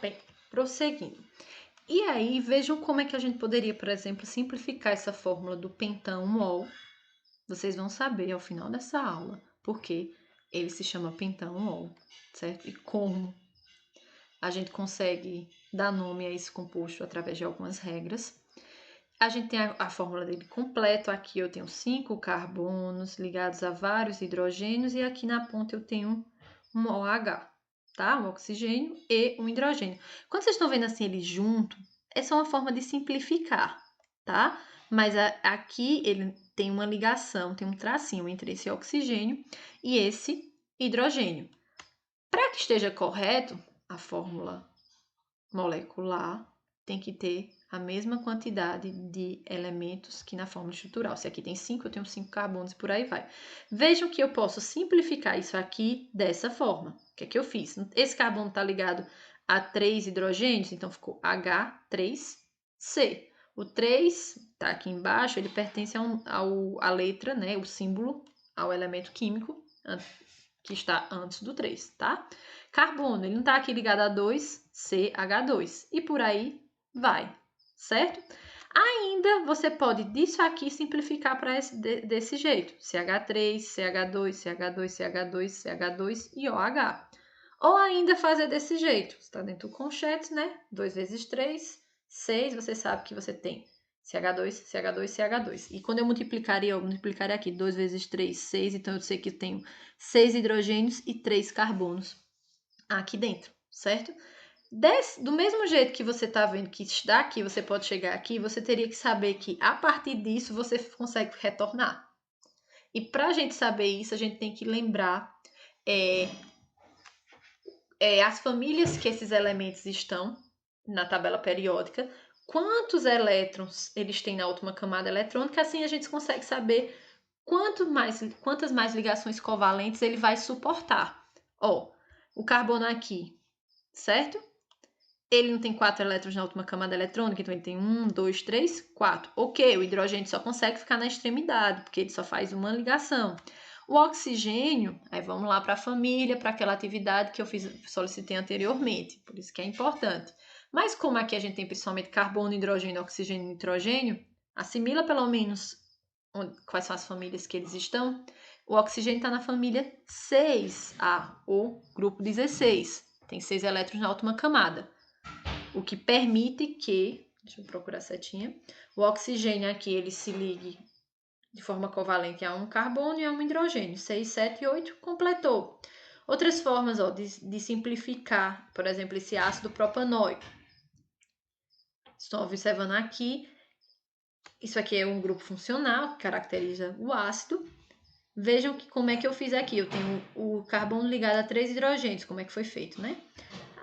Bem, prosseguindo. E aí, vejam como é que a gente poderia, por exemplo, simplificar essa fórmula do pentanol. Vocês vão saber ao final dessa aula porque ele se chama pentanol, certo? E como a gente consegue dar nome a esse composto através de algumas regras. A gente tem a fórmula dele completo. Aqui eu tenho 5 carbonos ligados a vários hidrogênios e aqui na ponta eu tenho um OH, tá? Um oxigênio e um hidrogênio. Quando vocês estão vendo assim ele junto, essa é uma forma de simplificar, tá? Mas aqui ele tem uma ligação, tem um tracinho entre esse oxigênio e esse hidrogênio. Para que esteja correto, a fórmula molecular tem que ter a mesma quantidade de elementos que na fórmula estrutural. Se aqui tem 5, eu tenho 5 carbonos e por aí vai. Vejam que eu posso simplificar isso aqui dessa forma. O que é que eu fiz? Esse carbono está ligado a 3 hidrogênios, então ficou H3C. O 3 está aqui embaixo, ele pertence à letra, né, o símbolo, ao elemento químico que está antes do 3, tá? Carbono, ele não está aqui ligado a 2, CH2. E por aí vai, certo? Ainda você pode disso aqui simplificar para desse jeito. CH3, CH2, CH2, CH2, CH2 e OH. Ou ainda fazer desse jeito. Está dentro do conchetes, né? 2 vezes 3, 6. Você sabe que você tem CH2, CH2, CH2. E quando eu multiplicaria aqui 2 vezes 3, 6. Então, eu sei que eu tenho 6 hidrogênios e 3 carbonos aqui dentro, certo? Do mesmo jeito que você está vendo que daqui você pode chegar aqui, você teria que saber que a partir disso você consegue retornar. E para a gente saber isso, a gente tem que lembrar as famílias que esses elementos estão na tabela periódica, quantos elétrons eles têm na última camada eletrônica, assim a gente consegue saber quantas mais ligações covalentes ele vai suportar. Ó, o carbono aqui, certo? Ele não tem 4 elétrons na última camada eletrônica, então ele tem 1, 2, 3, 4. Ok, o hidrogênio só consegue ficar na extremidade, porque ele só faz uma ligação. O oxigênio, aí vamos lá para a família, para aquela atividade que eu solicitei anteriormente, por isso que é importante. Mas como aqui a gente tem principalmente carbono, hidrogênio, oxigênio e nitrogênio, assimila pelo menos quais são as famílias que eles estão. O oxigênio está na família 6A, ou grupo 16. Tem 6 elétrons na última camada. O que permite que, deixa eu procurar a setinha, o oxigênio aqui ele se ligue de forma covalente a um carbono e a um hidrogênio. 6, 7 e 8, completou. Outras formas de simplificar, por exemplo, esse ácido propanóico. Estão observando aqui, isso aqui é um grupo funcional que caracteriza o ácido. Vejam como é que eu fiz aqui. Eu tenho o carbono ligado a 3 hidrogênios, como é que foi feito, né?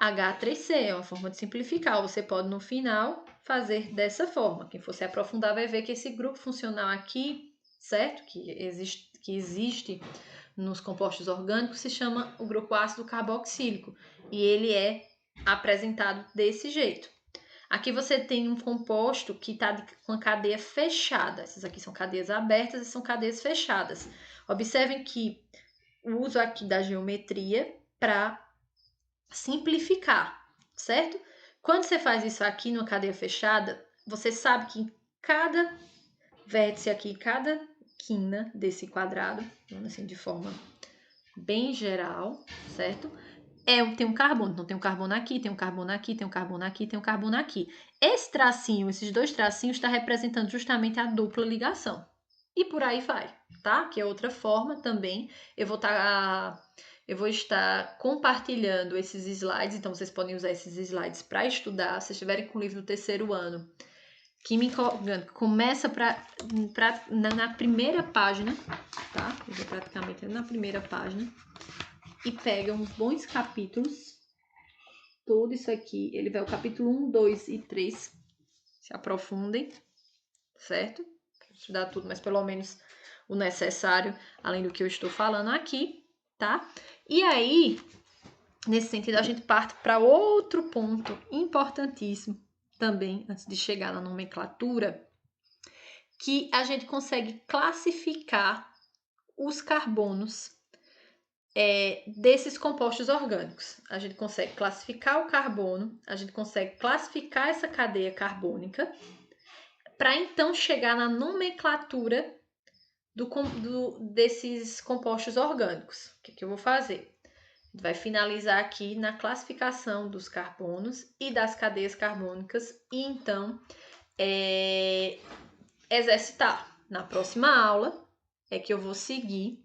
H3C é uma forma de simplificar. Você pode, no final, fazer dessa forma. Quem for se aprofundar vai ver que esse grupo funcional aqui, certo? Que existe nos compostos orgânicos, se chama o grupo ácido carboxílico. E ele é apresentado desse jeito. Aqui você tem um composto que está com a cadeia fechada. Essas aqui são cadeias abertas e são cadeias fechadas. Observem que o uso aqui da geometria para simplificar, certo? Quando você faz isso aqui numa cadeia fechada, você sabe que em cada vértice aqui, cada quina desse quadrado, assim de forma bem geral, certo? Tem um carbono, então tem um carbono aqui, tem um carbono aqui, tem um carbono aqui, tem um carbono aqui. Esse tracinho, esses dois tracinhos, está representando justamente a dupla ligação. E por aí vai, tá? Que é outra forma também. Eu vou estar compartilhando esses slides, então vocês podem usar esses slides para estudar. Se estiverem com o livro do terceiro ano, Química Orgânica, começa na primeira página, tá? Eu vou praticamente na primeira página. E pega uns bons capítulos. Tudo isso aqui, ele vai o capítulo 1, 2 e 3. Se aprofundem, certo? Quero estudar tudo, mas pelo menos o necessário, além do que eu estou falando aqui, tá? E aí, nesse sentido, a gente parte para outro ponto importantíssimo também, antes de chegar na nomenclatura, que a gente consegue classificar os carbonos desses compostos orgânicos. A gente consegue classificar o carbono, a gente consegue classificar essa cadeia carbônica, para então chegar na nomenclatura desses compostos orgânicos. O que eu vou fazer? A gente vai finalizar aqui na classificação dos carbonos e das cadeias carbônicas e então exercitar. Na próxima aula é que eu vou seguir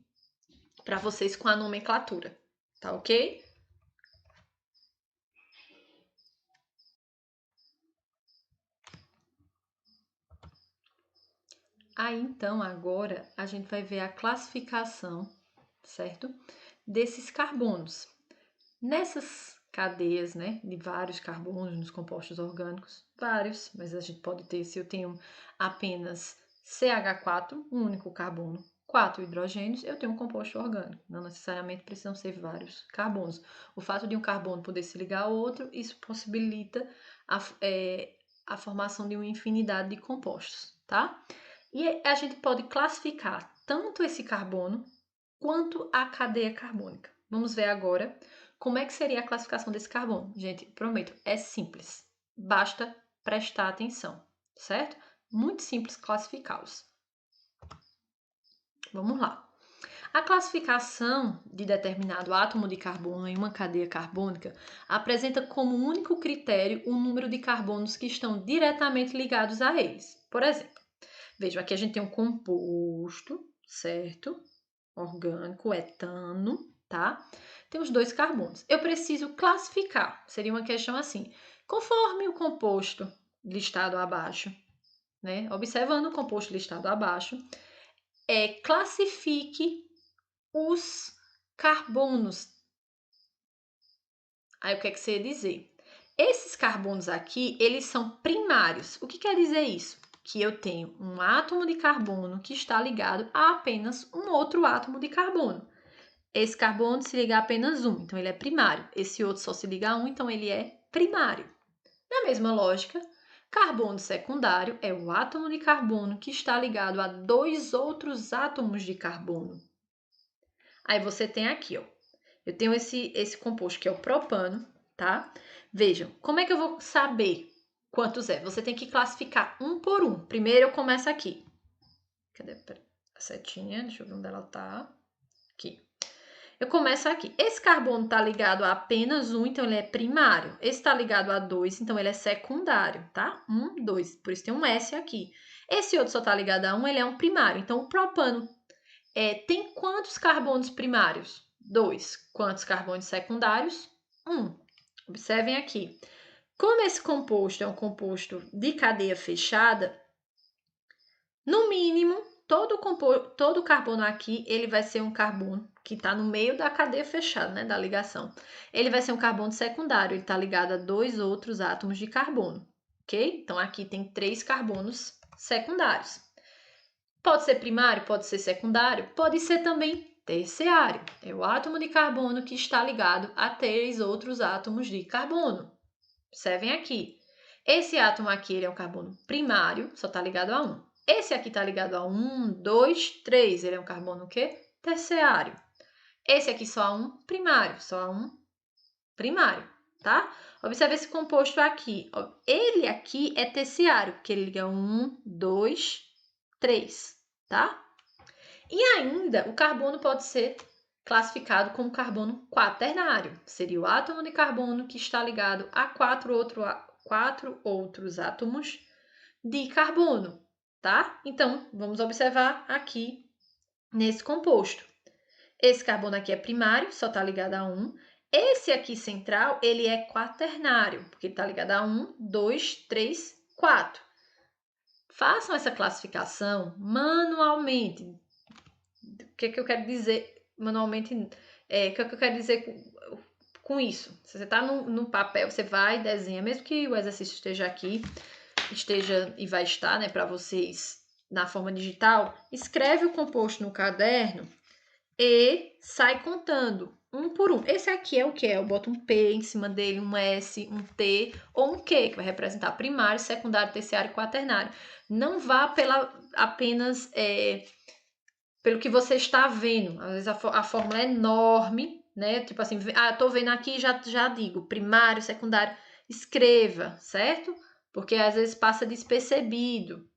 para vocês com a nomenclatura, tá ok? Aí, então, agora a gente vai ver a classificação, certo? Desses carbonos. Nessas cadeias, né, de vários carbonos nos compostos orgânicos, vários, mas a gente pode ter, se eu tenho apenas CH4, um único carbono, 4 hidrogênios, eu tenho um composto orgânico. Não necessariamente precisam ser vários carbonos. O fato de um carbono poder se ligar ao outro, isso possibilita a formação de uma infinidade de compostos, tá? E a gente pode classificar tanto esse carbono quanto a cadeia carbônica. Vamos ver agora como é que seria a classificação desse carbono. Gente, prometo, é simples. Basta prestar atenção, certo? Muito simples classificá-los. Vamos lá. A classificação de determinado átomo de carbono em uma cadeia carbônica apresenta como único critério o número de carbonos que estão diretamente ligados a eles. Por exemplo, vejam, aqui a gente tem um composto, certo? Orgânico, etano, tá? Tem os 2 carbonos. Eu preciso classificar, seria uma questão assim, conforme o composto listado abaixo, né? Observando o composto listado abaixo, classifique os carbonos. Aí o que é que você ia dizer? Esses carbonos aqui, eles são primários. O que quer dizer isso? Que eu tenho um átomo de carbono que está ligado a apenas um outro átomo de carbono. Esse carbono se liga a apenas um, então ele é primário. Esse outro só se liga a um, então ele é primário. Na mesma lógica, carbono secundário é o átomo de carbono que está ligado a 2 outros átomos de carbono. Aí você tem aqui, ó. Eu tenho esse composto que é o propano, tá? Vejam, como é que eu vou saber quantos é? Você tem que classificar um por um. Primeiro eu começo aqui. Cadê a setinha? Deixa eu ver onde ela tá. Aqui. Eu começo aqui. Esse carbono está ligado a apenas um, então ele é primário. Esse está ligado a 2, então ele é secundário, tá? 1, 2. Por isso tem um S aqui. Esse outro só está ligado a 1, ele é um primário. Então o propano tem quantos carbonos primários? 2. Quantos carbonos secundários? 1. Observem aqui. Como esse composto é um composto de cadeia fechada, no mínimo, todo carbono aqui, ele vai ser um carbono que está no meio da cadeia fechada, né, da ligação. Ele vai ser um carbono secundário, ele está ligado a 2 outros átomos de carbono, ok? Então, aqui tem 3 carbonos secundários. Pode ser primário, pode ser secundário, pode ser também terciário. É o átomo de carbono que está ligado a 3 outros átomos de carbono. Observem aqui. Esse átomo aqui ele é um carbono primário, só está ligado a 1. Esse aqui está ligado a 1, 2, 3. Ele é um carbono o quê? Terciário. Esse aqui só há um primário, só há um primário, tá? Observe esse composto aqui. Ele aqui é terciário, porque ele liga 1, 2, 3, tá? E ainda, o carbono pode ser classificado como carbono quaternário. Seria o átomo de carbono que está ligado a 4 outros átomos de carbono, tá? Então, vamos observar aqui nesse composto. Esse carbono aqui é primário, só está ligado a 1. Esse aqui central, ele é quaternário, porque ele está ligado a 1, 2, 3, 4. Façam essa classificação manualmente. O que é que eu quero dizer manualmente? O que é que eu quero dizer com isso? Se você está no papel, você vai e desenha, mesmo que o exercício esteja aqui, esteja e vai estar, né, para vocês na forma digital, escreve o composto no caderno e sai contando um por um. Esse aqui é o que? Eu boto um P em cima dele, um S, um T ou um Q, que vai representar primário, secundário, terciário e quaternário. Não vá apenas pelo que você está vendo. Às vezes a fórmula é enorme, né? Tipo assim, tô vendo aqui, já digo, primário, secundário, escreva, certo? Porque às vezes passa despercebido.